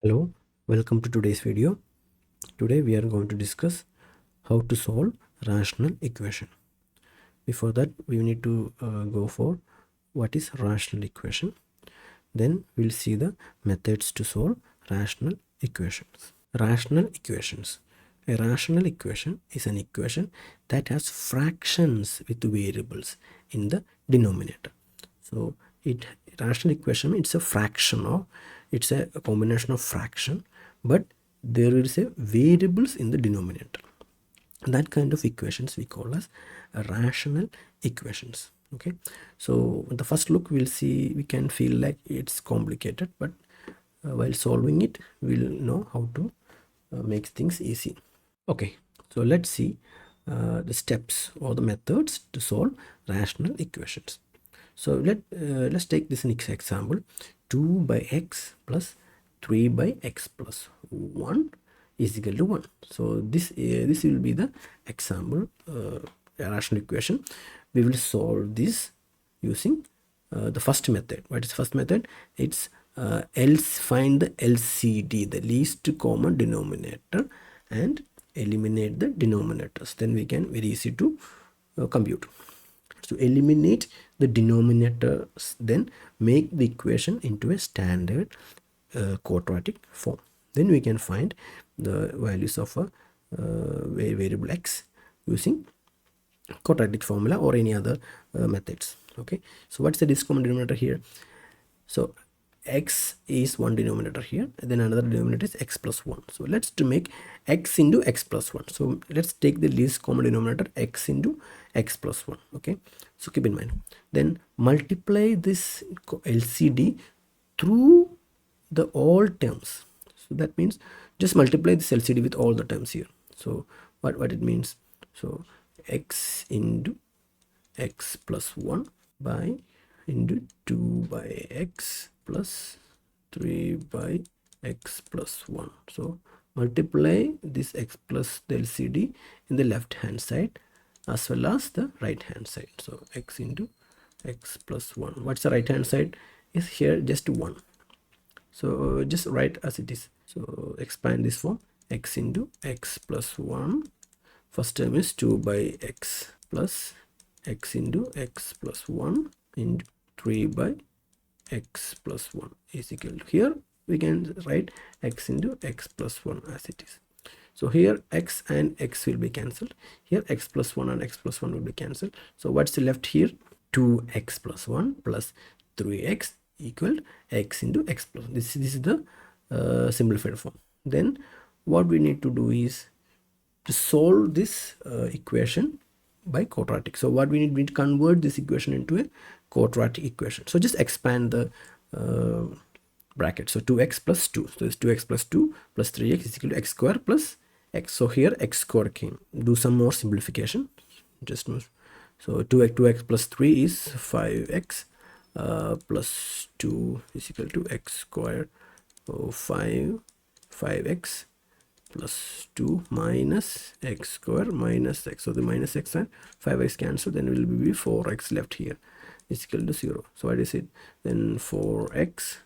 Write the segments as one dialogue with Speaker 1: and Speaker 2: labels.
Speaker 1: Hello, welcome to today's video. Today we are going to discuss how to solve rational equation. Before that, we need to go for what is rational equation. Then we'll see the methods to solve rational equations. Rational equations. A rational equation is an equation that has fractions with variables in the denominator. So rational equation, it's a fraction of, it's a combination of fraction, but there is a variables in the denominator. That kind of equations we call as rational equations. Okay, so the first look we'll see, we can feel like it's complicated, but while solving it we'll know how to make things easy. Okay, so let's see the steps or the methods to solve rational equations. So let's take this next example. 2 by x plus 3 by x plus 1 is equal to 1. So this will be the example rational equation. We will solve this using the first method. What is the first method? It's find the LCD, the least common denominator, and eliminate the denominators. Then we can very easy to compute. So eliminate the denominators, then make the equation into a standard quadratic form. Then we can find the values of a variable x using quadratic formula or any other methods. Okay, so what's the least common denominator here? So x is one denominator here, and then another denominator is x plus 1. So let's to make x into x plus 1. So let's take the least common denominator x into x plus 1. Okay, so keep in mind, then multiply this LCD through the all terms. So that means just multiply this LCD with all the terms here. So what it means, so x into x plus 1 by into 2 by x plus 3 by x plus 1. So multiply this x plus the LCD in the left hand side as well as the right hand side. So x into x plus 1. What's the right hand side? Is here just 1. So just write as it is. So expand this form, x into x plus 1. First term is 2 by x plus x into x plus 1 into 3 by x plus 1 is equal to, here we can write x into x plus 1 as it is. So here x and x will be cancelled. Here x plus 1 and x plus 1 will be cancelled. So what's left here? 2x plus 1 plus 3x equal x into x plus 1. This is the simplified form. Then what we need to do is to solve this equation by quadratic. So what we need to convert this equation into a quadratic equation. So just expand the bracket. So 2x plus 2. So it's 2x plus 2 plus 3x is equal to x square plus x. So here x square came. Do some more simplification. Just move. So 2x plus 3 is 5x plus 2 is equal to x squared. So 5x plus 2 minus x square minus x. So the minus x and 5x cancel, then will be 4x left here is equal to 0. So what is it? Then 4x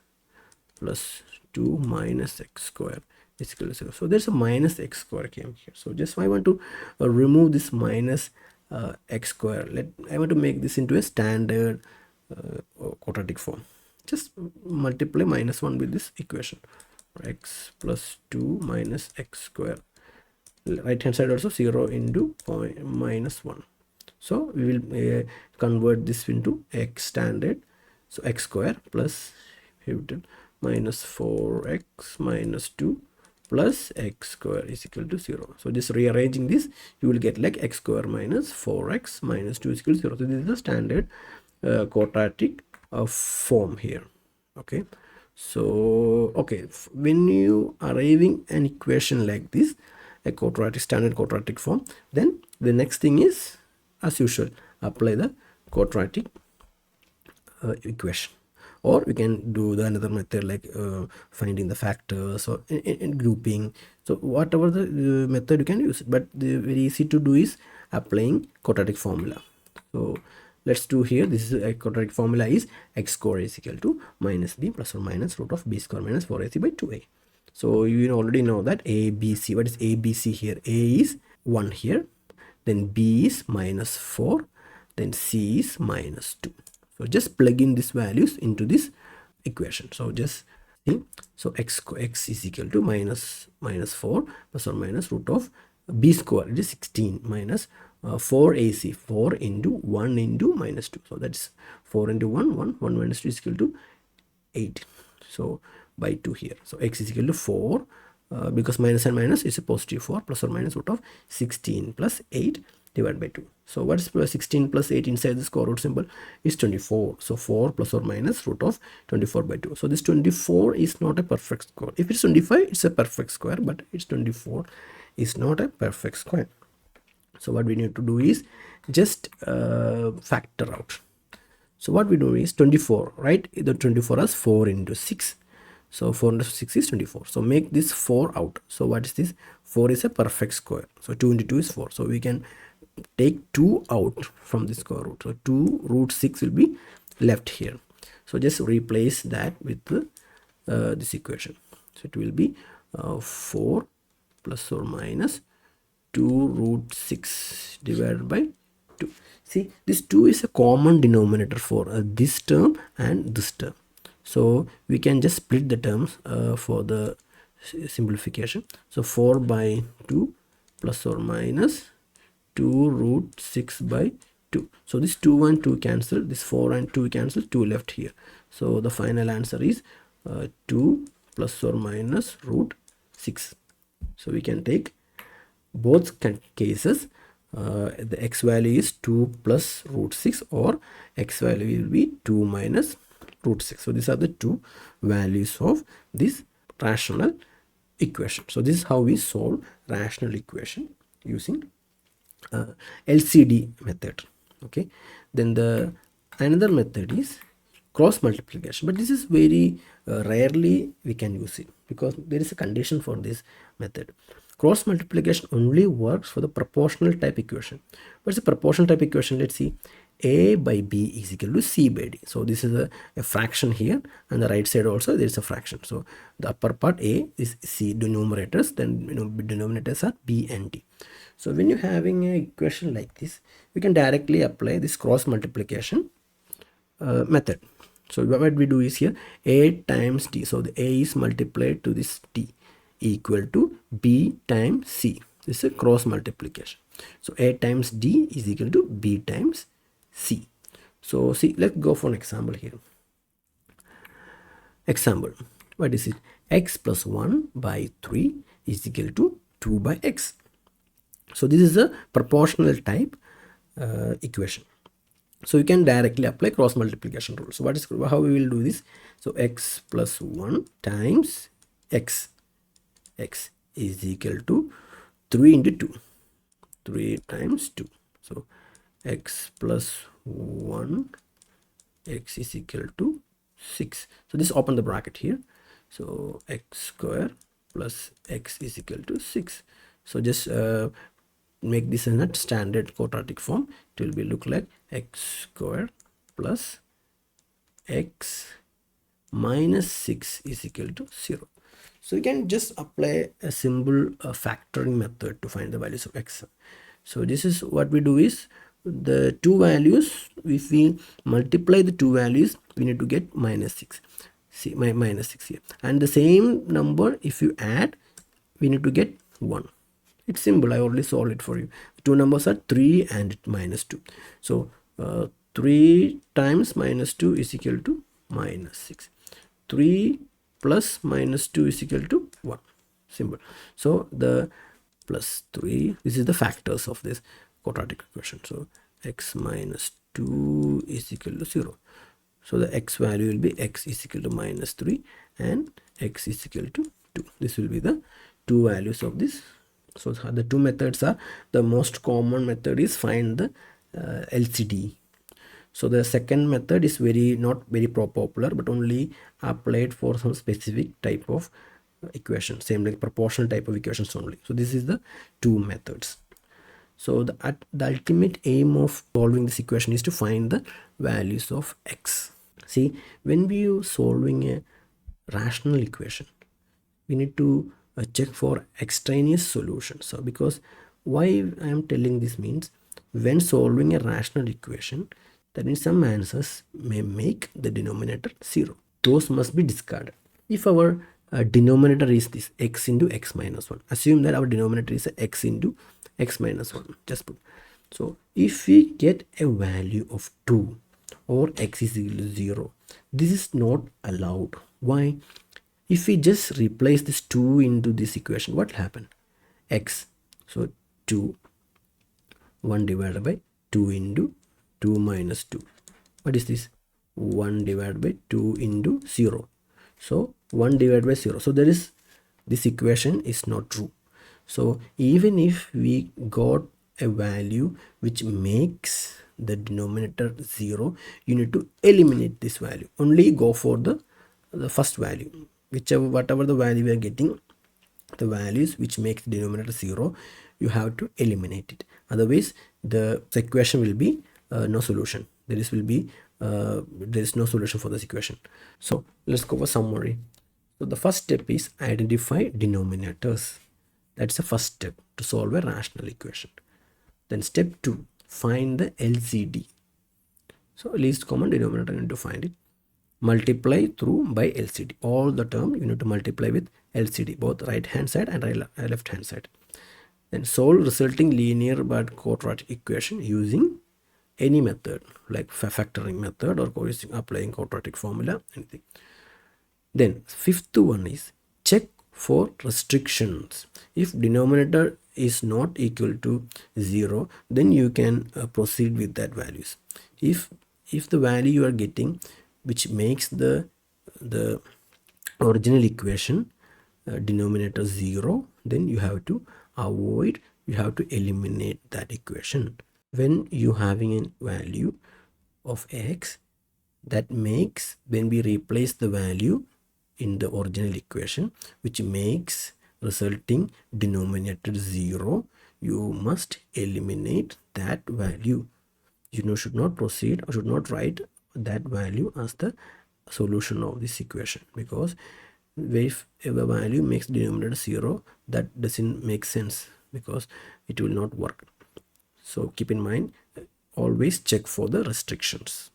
Speaker 1: plus 2 minus x square is equal to 0. So there's a minus x square came here. So just I want to remove this minus x square. I want to make this into a standard quadratic form. Just multiply minus 1 with this equation, x plus 2 minus x square. Right hand side also 0 into minus 1. So we will convert this into x standard. So x square plus minus 4x minus 2 plus x square is equal to 0. So just rearranging this, you will get like x square minus 4x minus 2 is equal to 0. So this is the standard quadratic form here. Okay, so okay, when you arriving an equation like this, a quadratic standard quadratic form, then the next thing is, as usual, apply the quadratic equation. Or we can do the another method like finding the factors or in grouping. So whatever the method you can use, but the very easy to do is applying quadratic formula. So let's do here. This is a quadratic formula is x square is equal to minus b plus or minus root of b square minus 4ac by 2a. So you already know that a, b, c. What is a, b, c here? A is 1 here, then b is minus 4, then c is minus 2. So just plug in these values into this equation. So just see, so x is equal to minus 4 plus or minus root of b square, it is 16, minus 4ac, 4 into 1 into minus 2. So that's 4 into 1 minus 2 is equal to 8. So by 2 here. So x is equal to 4, because minus and minus is a positive 4, plus or minus root of 16 plus 8 divided by 2. So what is 16 plus 8 inside the square root symbol is 24. So 4 plus or minus root of 24 by 2. So this 24 is not a perfect square. If it's 25, it's a perfect square, but it's 24 is not a perfect square. So what we need to do is just factor out. So what we do is 24, right? The 24 as 4 into 6. So 4 into 6 is 24. So make this 4 out. So what is this? 4 is a perfect square. So 2 into 2 is 4. So we can take 2 out from the square root. So 2 root 6 will be left here. So just replace that with this equation. So it will be 4 plus or minus 2 root 6 divided by 2. See, this 2 is a common denominator for this term and this term. So we can just split the terms for the simplification. So 4 by 2 plus or minus 2 root 6 by 2. So this 2 and 2 cancel, this 4 and 2 cancel, 2 left here. So the final answer is 2 plus or minus root 6. So we can take both cases. The x value is 2 plus root 6, or x value will be 2 minus root 6. So these are the two values of this rational equation. So this is how we solve rational equation using LCD method. Okay, then the another method is cross multiplication, but this is very rarely we can use it because there is a condition for this method. Cross multiplication only works for the proportional type equation. What's the proportional type equation? Let's see. A by b is equal to c by d. So this is a fraction here, and the right side also there is a fraction. So the upper part a is c denominators, then denominators are b and d. So when you're having an equation like this, we can directly apply this cross multiplication method. So what we do is here a times d. So the a is multiplied to this d equal to b times c. This is a cross multiplication. So a times d is equal to b times c. So see, let's go for an example here. Example, what is it? X plus 1 by 3 is equal to 2 by x. So this is a proportional type equation. So you can directly apply cross multiplication rule. So what is how we will do this? So x plus 1 times x is equal to 3 into 2. 3 times 2. So x plus 1 x is equal to 6. So this open the bracket here. So x square plus x is equal to 6. So just make this in a standard quadratic form. It will be look like x square plus x minus 6 is equal to 0. So you can just apply a simple factoring method to find the values of x. So this is what we do is the two values, if we multiply the two values, we need to get minus 6. See, minus 6 here, and the same number if you add, we need to get 1. It's simple. I already solved it for you. Two numbers are 3 and minus 2. So 3 times minus 2 is equal to minus 6. 3 plus minus 2 is equal to 1. Simple. So the plus 3, this is the factors of this quadratic equation. So x minus 2 is equal to 0. So the x value will be x is equal to minus 3 and x is equal to 2. This will be the two values of this. So the two methods are, the most common method is find the LCD. So the second method is not very popular, but only applied for some specific type of equation, same like proportional type of equations only. So this is the two methods. So the ultimate aim of solving this equation is to find the values of x. See, when we are solving a rational equation, we need to check for extraneous solutions. So because why I am telling this means, when solving a rational equation, that means some answers may make the denominator 0. Those must be discarded. If our denominator is this x into x minus 1, assume that our denominator is x into x minus 1, just put. So if we get a value of 2 or x is equal to 0, this is not allowed. Why? If we just replace this 2 into this equation, what will happen? X, so 2, 1 divided by 2 into 2 minus 2. What is this? 1 divided by 2 into 0. So 1 divided by 0. So there is, this equation is not true. So even if we got a value which makes the denominator 0, you need to eliminate this value. Only go for the first value, whatever the value we are getting, the values which makes the denominator 0, you have to eliminate it. Otherwise the equation will be no solution. There is no solution for this equation. So let's go for summary. So the first step is identify denominators. That's the first step to solve a rational equation. Then step 2, find the LCD. So least common denominator, you need to find it. Multiply through by LCD. All the term you need to multiply with LCD, both right hand side and left hand side. Then solve resulting linear but quadratic equation using any method like factoring method or applying quadratic formula, anything. Then fifth one is check for restrictions. If denominator is not equal to 0, then you can proceed with that values. If the value you are getting which makes the original equation denominator 0, then you have to eliminate that equation. When you having a value of x, that makes, when we replace the value in the original equation which makes resulting denominator 0, you must eliminate that value. You should not proceed or should not write that value as the solution of this equation, because if a value makes denominator 0, that doesn't make sense because it will not work. So keep in mind, always check for the restrictions.